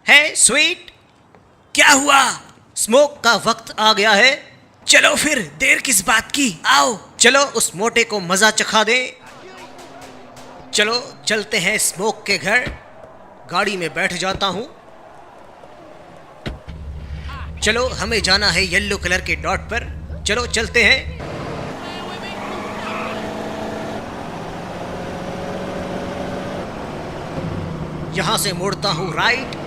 है स्वीट, क्या हुआ? स्मोक का वक्त आ गया है। चलो फिर देर किस बात की, आओ। चलो उस मोटे को मजा चखा दे। चलो चलते हैं स्मोक के घर। गाड़ी में बैठ जाता हूँ। चलो हमें जाना है येलो कलर के डॉट पर। चलो चलते हैं। यहां से मुड़ता हूँ राइट।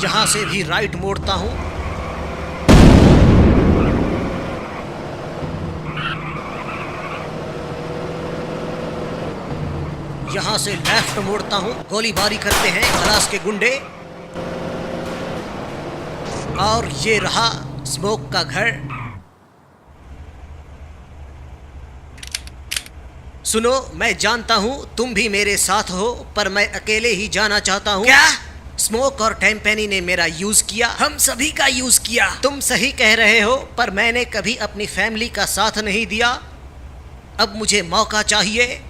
यहां से भी राइट मोड़ता हूं। यहां से लेफ्ट मोड़ता हूं। गोलीबारी करते हैं खलास के गुंडे। और ये रहा स्मोक का घर। सुनो, मैं जानता हूं तुम भी मेरे साथ हो, पर मैं अकेले ही जाना चाहता हूं। क्या? स्मोक और टेम्पेनी ने मेरा यूज किया। हम सभी का यूज किया। तुम सही कह रहे हो, पर मैंने कभी अपनी फैमिली का साथ नहीं दिया। अब मुझे मौका चाहिए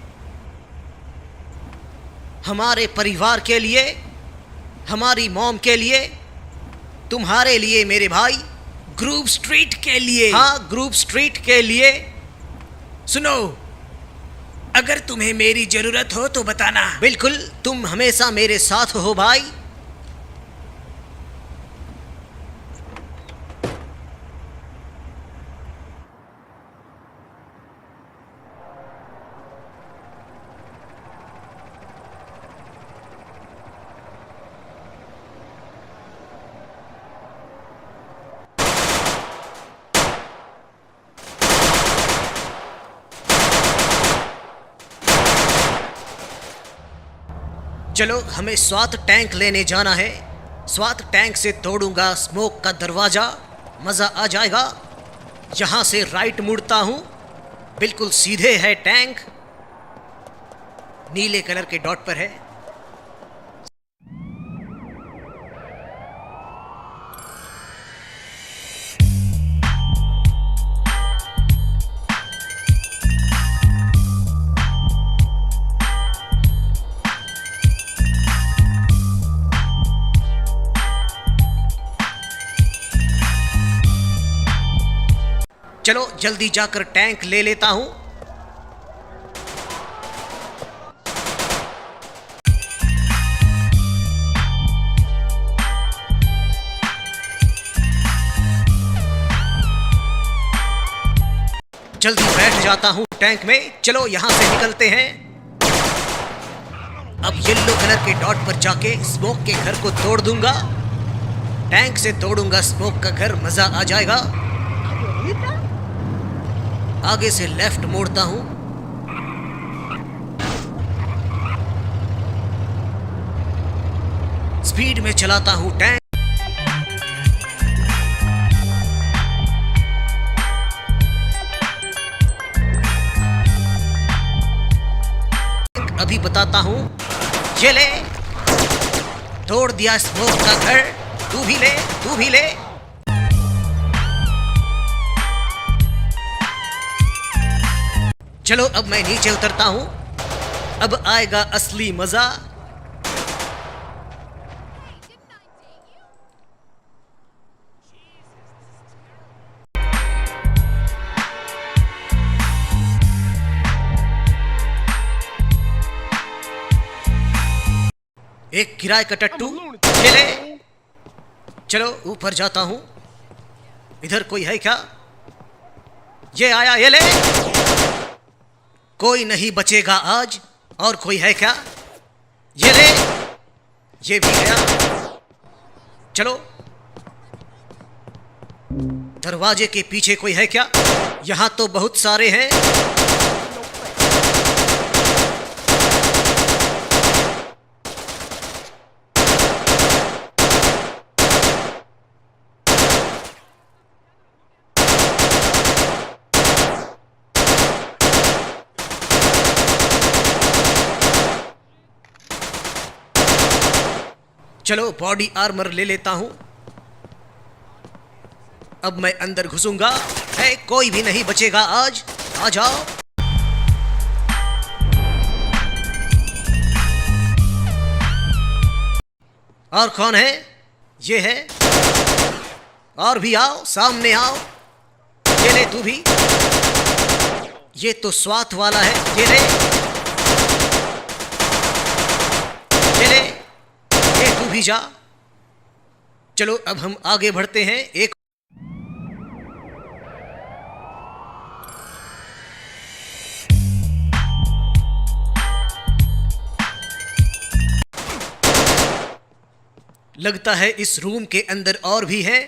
हमारे परिवार के लिए, हमारी मॉम के लिए, तुम्हारे लिए मेरे भाई, ग्रुप स्ट्रीट के लिए। हाँ, ग्रुप स्ट्रीट के लिए। सुनो, अगर तुम्हें मेरी जरूरत हो तो बताना। बिल्कुल, तुम हमेशा मेरे साथ हो भाई। चलो हमें स्वात टैंक लेने जाना है। स्वात टैंक से तोड़ूंगा स्मोक का दरवाजा, मजा आ जाएगा। यहां से राइट मुड़ता हूं। बिल्कुल सीधे है टैंक, नीले कलर के डॉट पर है। चलो जल्दी जाकर टैंक ले लेता हूं। जल्दी बैठ जाता हूं टैंक में। चलो यहां से निकलते हैं। अब येलो कलर के डॉट पर जाके स्मोक के घर को तोड़ दूंगा। टैंक से तोड़ूंगा स्मोक का घर, मजा आ जाएगा। आगे से लेफ्ट मोड़ता हूं। स्पीड में चलाता हूं टैंक। अभी बताता हूं। ये ले, तोड़ दिया स्मोक का घर। तू भी ले, तू भी ले। चलो अब मैं नीचे उतरता हूं। अब आएगा असली मजा। एक किराए का टट्टू, ये ले। चलो ऊपर जाता हूं। इधर कोई है क्या? ये आया, ये ले। कोई नहीं बचेगा आज। और कोई है क्या? ये ले, ये भी गया। चलो, दरवाजे के पीछे कोई है क्या? यहां तो बहुत सारे हैं। चलो बॉडी आर्मर ले लेता हूं। अब मैं अंदर घुसूंगा। है, कोई भी नहीं बचेगा आज। आ जाओ। और कौन है? ये है। और भी आओ, सामने आओ। ये ले तू भी। ये तो स्वात वाला है। ये ले, ये ले, ये तू भी जा। चलो अब हम आगे बढ़ते हैं। एक लगता है इस रूम के अंदर और भी है।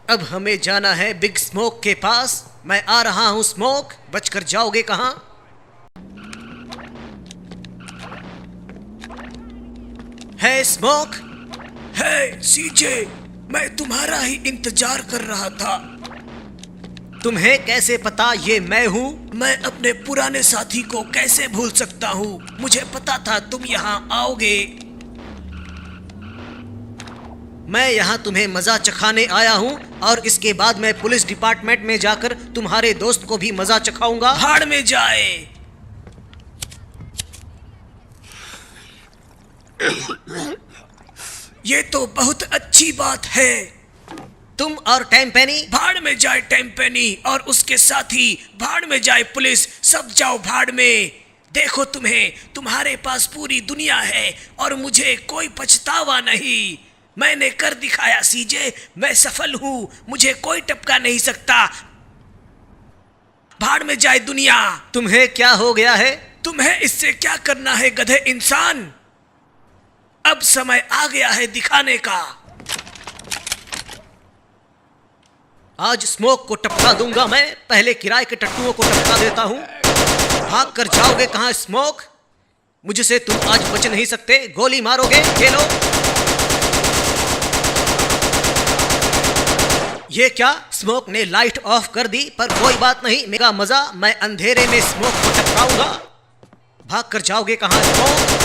अब हमें जाना है बिग स्मोक के पास। मैं आ रहा हूं स्मोक, बचकर जाओगे कहां? है स्मोक? है सीजे, मैं तुम्हारा ही इंतजार कर रहा था। तुम्हें कैसे पता ये मैं हूं? मैं अपने पुराने साथी को कैसे भूल सकता हूँ? मुझे पता था तुम यहाँ आओगे। मैं यहाँ तुम्हें मजा चखाने आया हूँ और इसके बाद मैं पुलिस डिपार्टमेंट में जाकर तुम्हारे दोस्त को भी मजा चखाऊंगा। भाड़ में जाए। ये तो बहुत अच्छी बात है। तुम और टेम्पेनी भाड़ में जाए टेम्पेनी और उसके साथी, भाड़ में जाए पुलिस, सब जाओ भाड़ में। देखो तुम्हें, तुम्हारे पास पूरी दुनिया है और मुझे कोई पछतावा नहीं। मैंने कर दिखाया सीजे, मैं सफल हूं, मुझे कोई टपका नहीं सकता। भाड़ में जाए दुनिया। तुम्हें क्या हो गया है? तुम्हें इससे क्या करना है गधे इंसान? अब समय आ गया है दिखाने का। आज स्मोक को टपका दूंगा मैं। पहले किराए के टट्टुओं को टपका देता हूं। भाग कर जाओगे कहां स्मोक? मुझसे तुम आज बच नहीं सकते। गोली मारोगे? खेलो। ये क्या? स्मोक ने लाइट ऑफ कर दी, पर कोई बात नहीं, मेरा मजा। मैं अंधेरे में स्मोक को टपकाऊंगा। भाग कर जाओगे कहां स्मोक?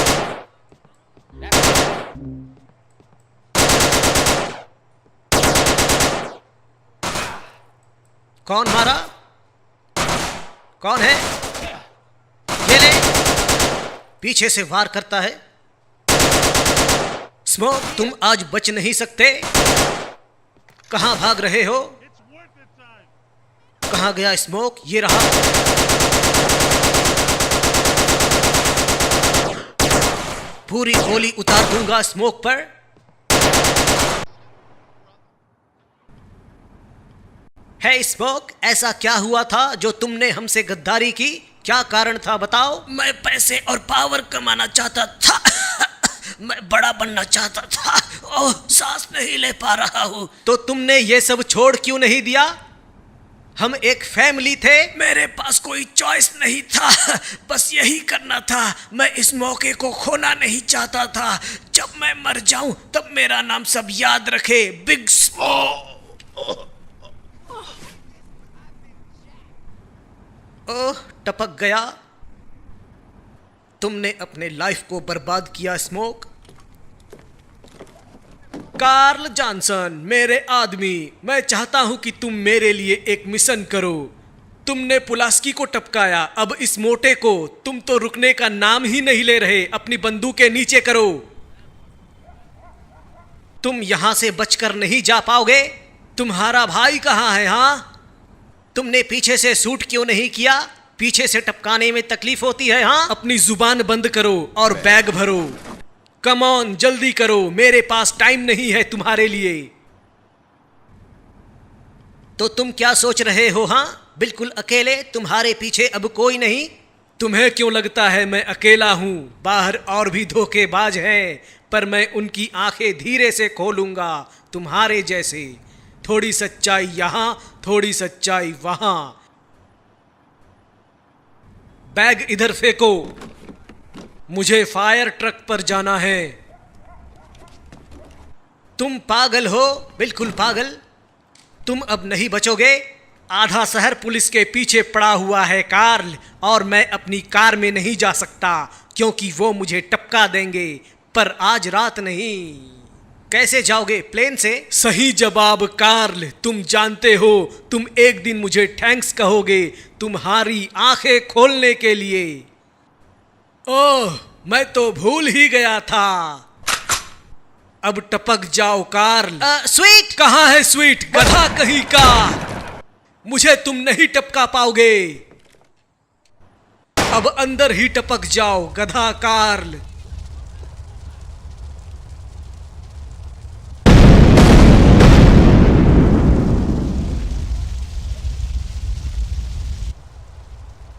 कौन मारा? कौन है? ये ले। पीछे से वार करता है। स्मोक, तुम आज बच नहीं सकते। कहां भाग रहे हो? कहां गया स्मोक? ये रहा। पूरी गोली उतार दूंगा स्मोक पर। है स्मोक, ऐसा क्या हुआ था जो तुमने हमसे गद्दारी की? क्या कारण था बताओ? मैं पैसे और पावर कमाना चाहता था। मैं बड़ा बनना चाहता था। ओह, सांस नहीं ले पा रहा हूँ। तो तुमने ये सब छोड़ क्यों नहीं दिया? हम एक फैमिली थे। मेरे पास कोई चॉइस नहीं था, बस यही करना था। मैं इस मौके को खोना नहीं चाहता था। जब मैं मर जाऊं तब मेरा नाम सब याद रखे, बिग स्मोक। ओह, टपक गया। तुमने अपने लाइफ को बर्बाद किया स्मोक। कार्ल जॉनसन, मेरे आदमी, मैं चाहता हूं कि तुम मेरे लिए एक मिशन करो। तुमने पुलास्की को टपकाया, अब इस मोटे को। तुम तो रुकने का नाम ही नहीं ले रहे। अपनी बंदूकें नीचे करो। तुम यहां से बचकर नहीं जा पाओगे। तुम्हारा भाई कहां है? हाँ, तुमने पीछे से शूट क्यों नहीं किया? पीछे से टपकाने में तकलीफ होती है। हाँ, अपनी जुबान बंद करो और बैग भरो। कम ऑन, जल्दी करो, मेरे पास टाइम नहीं है तुम्हारे लिए। तो तुम क्या सोच रहे हो? हाँ, बिल्कुल अकेले, तुम्हारे पीछे अब कोई नहीं। तुम्हें क्यों लगता है मैं अकेला हूं? बाहर और भी धोखेबाज हैं, पर मैं उनकी आंखें धीरे से खोलूंगा, तुम्हारे जैसे। थोड़ी सच्चाई यहां, थोड़ी सच्चाई वहां। बैग इधर फेंको, मुझे फायर ट्रक पर जाना है। तुम पागल हो, बिल्कुल पागल। तुम अब नहीं बचोगे। आधा शहर पुलिस के पीछे पड़ा हुआ है कार्ल, और मैं अपनी कार में नहीं जा सकता क्योंकि वो मुझे टपका देंगे। पर आज रात नहीं। कैसे जाओगे? प्लेन से? सही जवाब कार्ल, तुम जानते हो, तुम एक दिन मुझे थैंक्स कहोगे तुम्हारी आंखें खोलने के लिए। ओह, मैं तो भूल ही गया था। अब टपक जाओ कार्ल। स्वीट कहां है स्वीट? गधा कहीं का। मुझे तुम नहीं टपका पाओगे। अब अंदर ही टपक जाओ गधा कार्ल।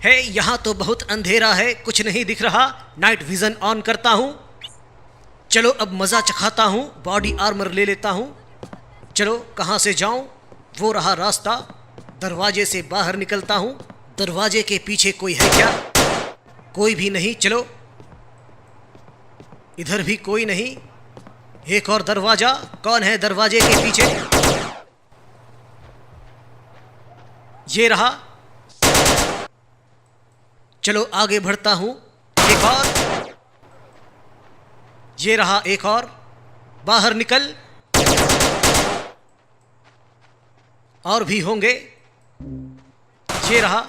है, यहां तो बहुत अंधेरा है, कुछ नहीं दिख रहा। नाइट विजन ऑन करता हूं। चलो अब मजा चखाता हूं। बॉडी आर्मर ले लेता हूं। चलो, कहां से जाऊं? वो रहा रास्ता। दरवाजे से बाहर निकलता हूं। दरवाजे के पीछे कोई है क्या? कोई भी नहीं। चलो, इधर भी कोई नहीं। एक और दरवाजा। कौन है दरवाजे के पीछे? ये रहा। चलो आगे बढ़ता हूं। एक और। ये रहा एक और। बाहर निकल। और भी होंगे। ये रहा।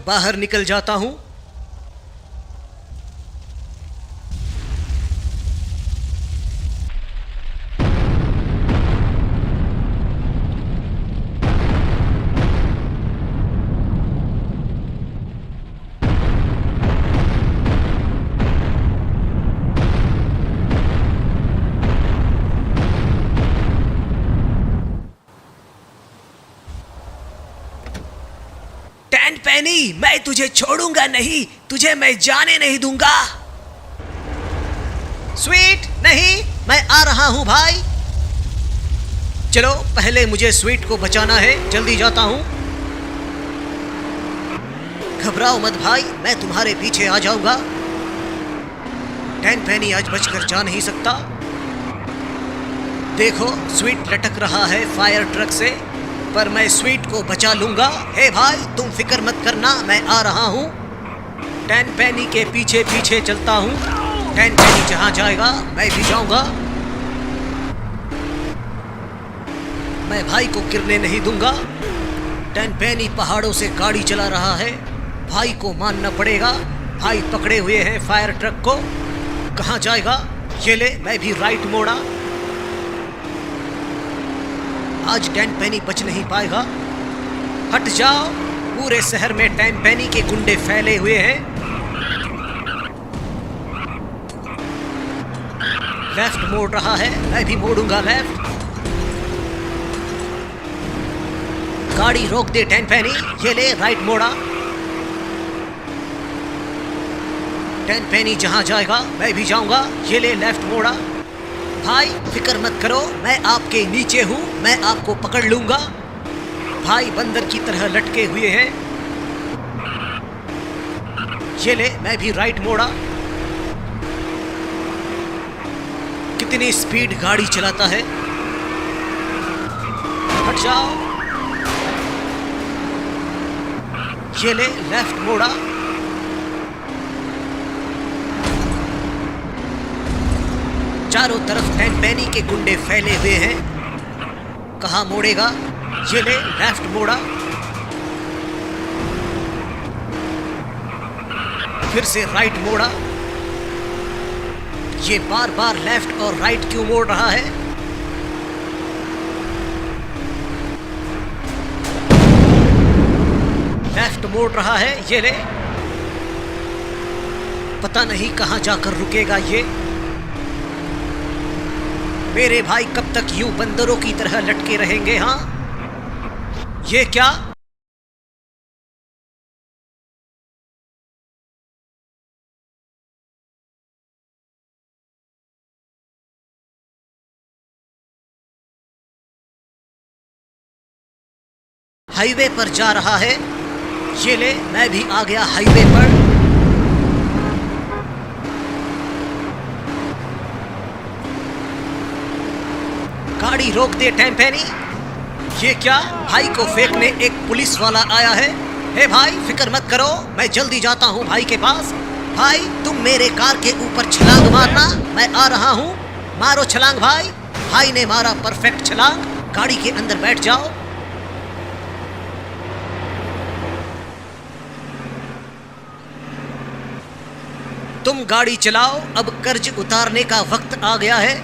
बाहर निकल जाता हूं। टेनपेनी, मैं तुझे छोड़ूंगा नहीं, तुझे मैं जाने नहीं दूंगा। स्वीट, नहीं, मैं आ रहा हूं भाई। चलो पहले मुझे स्वीट को बचाना है, जल्दी जाता हूं। घबराओ मत भाई, मैं तुम्हारे पीछे आ जाऊंगा। टेनपेनी आज बचकर जा नहीं सकता। देखो स्वीट लटक रहा है फायर ट्रक से, पर मैं स्वीट को बचा लूंगा। हे भाई, तुम फिक्र मत करना, मैं आ रहा हूं। टेनपेनी के पीछे पीछे चलता हूं। टेनपेनी जहां जाएगा मैं भी जाऊंगा। मैं भाई को गिरने नहीं दूंगा। टेनपेनी पहाड़ों से गाड़ी चला रहा है, भाई को मानना पड़ेगा। भाई पकड़े हुए हैं फायर ट्रक को। कहां जाएगा? ये ले, मैं भी राइट मोड़ा। आज टेनपेनी बच नहीं पाएगा। हट जाओ, पूरे शहर में टेनपेनी के गुंडे फैले हुए हैं। लेफ्ट मोड़ रहा है, मैं भी मोड़ूंगा लेफ्ट। गाड़ी रोक दे टेनपेनी, ये ले राइट मोड़ा। टेनपेनी जहां जाएगा मैं भी जाऊंगा, ये ले लेफ्ट मोड़ा। भाई फिक्र मत करो, मैं आपके नीचे हूं, मैं आपको पकड़ लूंगा। भाई बंदर की तरह लटके हुए हैं। ये ले, मैं भी राइट मोड़ा। कितनी स्पीड गाड़ी चलाता है। हट जाओ। ये ले, लेफ्ट मोड़ा। चारों तरफ टेनपेनी के गुंडे फैले हुए हैं। कहां मोड़ेगा? ये ले, लेफ्ट मोड़ा। फिर से राइट मोड़ा। ये बार बार लेफ्ट और राइट क्यों मोड़ रहा है? लेफ्ट मोड़ रहा है, ये ले। पता नहीं कहां जाकर रुकेगा ये। मेरे भाई कब तक यूं बंदरों की तरह लटके रहेंगे? हाँ, ये क्या? हाईवे पर जा रहा है। ये ले, मैं भी आ गया हाईवे पर। गाड़ी रोक दे टेनपेनी। ये क्या? भाई को फेंकने एक पुलिस वाला आया है। हे भाई फिक्र मत करो, मैं जल्दी जाता हूँ भाई के पास। भाई तुम मेरे कार के ऊपर छलांग मारना, मैं आ रहा हूँ। मारो छलांग भाई। भाई ने मारा परफेक्ट छलांग। गाड़ी के अंदर बैठ जाओ। तुम गाड़ी चलाओ, अब कर्ज उतारने का वक्त आ गया है।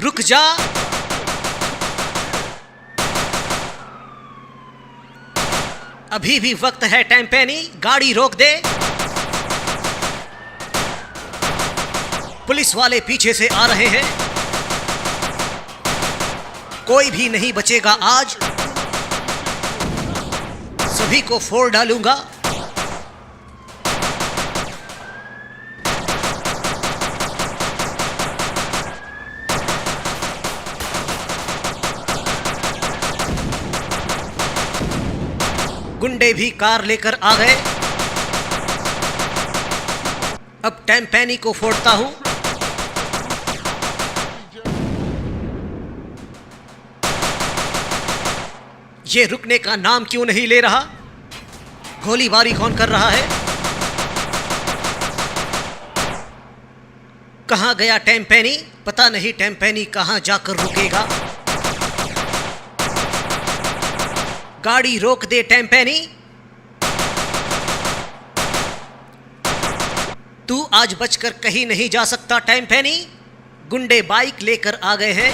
रुक जा। अभी भी वक्त है टेनपेनी, गाड़ी रोक दे। पुलिस वाले पीछे से आ रहे हैं। कोई भी नहीं बचेगा आज। सभी को फोड़ डालूंगा। गुंडे भी कार लेकर आ गए। अब टेनपेनी को फोड़ता हूं। ये रुकने का नाम क्यों नहीं ले रहा? गोलीबारी कौन कर रहा है? कहाँ गया टेम्पेनी? पता नहीं टेम्पेनी कहाँ जाकर रुकेगा। गाड़ी रोक दे टेम्पेनी। तू आज बचकर कहीं नहीं जा सकता टेम्पेनी। गुंडे बाइक लेकर आ गए हैं।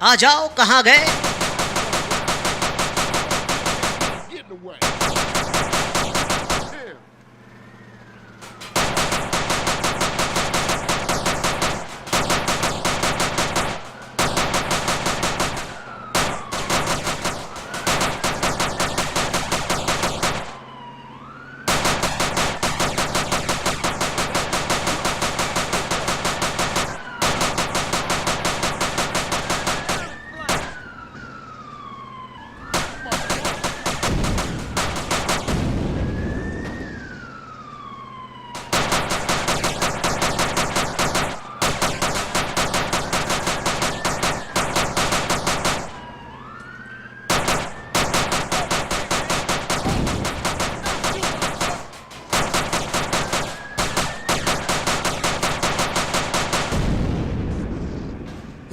आ जाओ, कहाँ गए? Get in the way. Here.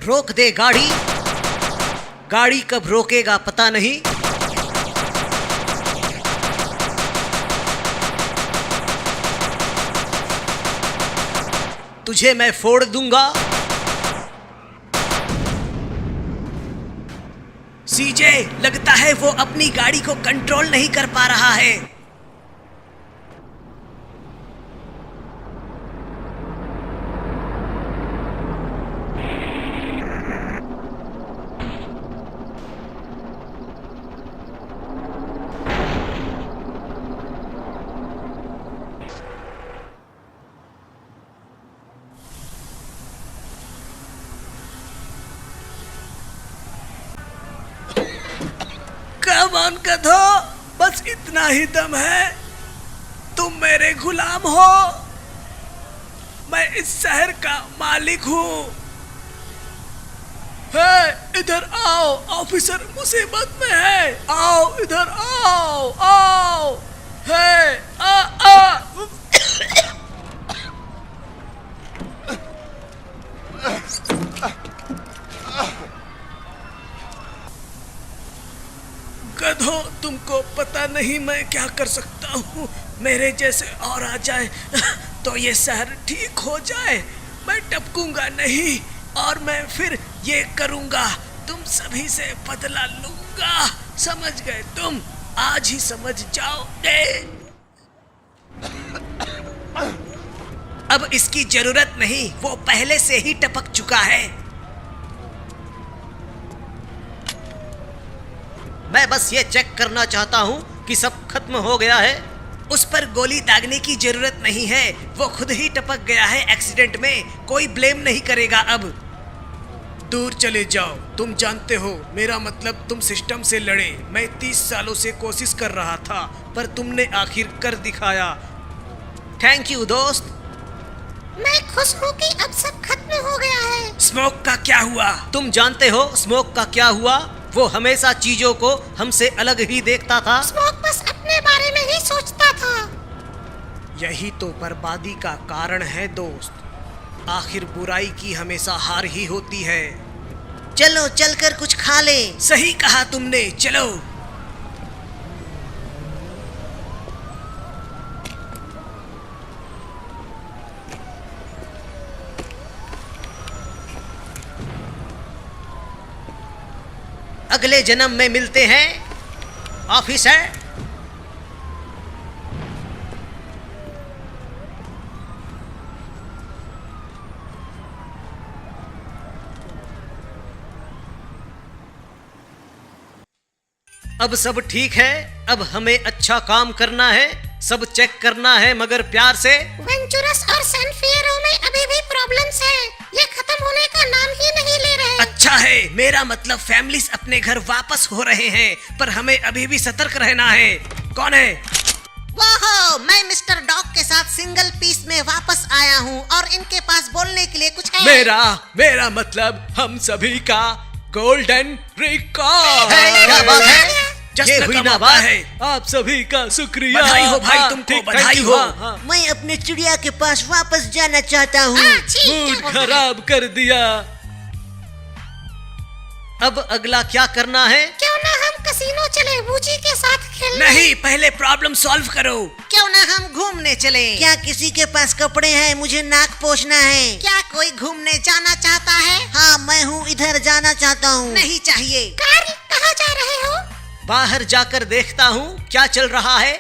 रोक दे गाड़ी। गाड़ी कब रोकेगा पता नहीं। तुझे मैं फोड़ दूंगा। सीजे, लगता है वो अपनी गाड़ी को कंट्रोल नहीं कर पा रहा है। कम ऑन गधो, बस इतना ही दम है। तुम मेरे गुलाम हो। मैं इस शहर का मालिक हूँ। हे, इधर आओ, ऑफिसर मुसीबत में है। आओ इधर आओ, आओ। हे, आ। गधो, तुमको पता नहीं मैं क्या कर सकता हूँ। मेरे जैसे और आ जाए तो ये शहर ठीक हो जाए। मैं टपकूंगा नहीं और मैं फिर ये करूंगा, तुम सभी से बदला लूंगा। समझ गए तुम? आज ही समझ जाओगे। अब इसकी जरूरत नहीं, वो पहले से ही टपक चुका है। मैं बस ये चेक करना चाहता हूँ कि सब खत्म हो गया है। उस पर गोली दागने की जरूरत नहीं है, वो खुद ही टपक गया है एक्सीडेंट में। कोई ब्लेम नहीं करेगा अब। दूर चले जाओ। तुम जानते हो मेरा मतलब, तुम सिस्टम से लड़े। मैं 30 सालों से कोशिश कर रहा था, पर तुमने आखिर कर दिखाया। थैंक यू दोस्त। मैं खुश हूँ कि अब सब खत्म हो गया है। स्मोक का क्या हुआ? तुम जानते हो स्मोक का क्या हुआ? वो हमेशा चीजों को हमसे अलग ही देखता था। स्मोक बस अपने बारे में ही सोचता था। यही तो बर्बादी का कारण है दोस्त। आखिर बुराई की हमेशा हार ही होती है। चलो चलकर कुछ खा लें। सही कहा तुमने, चलो। अगले जन्म में मिलते हैं ऑफिसर। अब सब ठीक है। अब हमें अच्छा काम करना है, सब चेक करना है मगर प्यार से। वेंचुरस और सैन फिएरो में अभी भी प्रॉब्लम्स है, ये खत्म होने का नाम ही नहीं ले रहे। अच्छा है, मेरा मतलब फैमिलीज अपने घर वापस हो रहे हैं, पर हमें अभी भी सतर्क रहना है। कौन है? वाह, मैं मिस्टर डॉग के साथ सिंगल पीस में वापस आया हूँ और इनके पास बोलने के लिए कुछ है। मेरा मतलब हम सभी का गोल्डन रिकॉर्ड। है, क्या बात है? जश्न ये का हुई ना मौका बात है। आप सभी का शुक्रिया। बधाई हो भाई, हाँ, तुमको ठीक, बधाई thank you, हो। हाँ, हाँ। मैं अपने चिड़िया के पास वापस जाना चाहता हूँ। मूड खराब कर दिया। अब अगला क्या करना है? क्यों ना हम कसीनो चले बूची के साथ खेलने। नहीं, पहले प्रॉब्लम सॉल्व करो। क्यों ना हम घूमने चले? क्या किसी के पास कपड़े हैं? मुझे नाक पोंछना है। क्या कोई घूमने जाना चाहता है? हाँ, मैं हूँ, इधर जाना चाहता हूँ। नहीं चाहिए। कार्ल, कहाँ जा रहे हो? बाहर जाकर देखता हूँ क्या चल रहा है।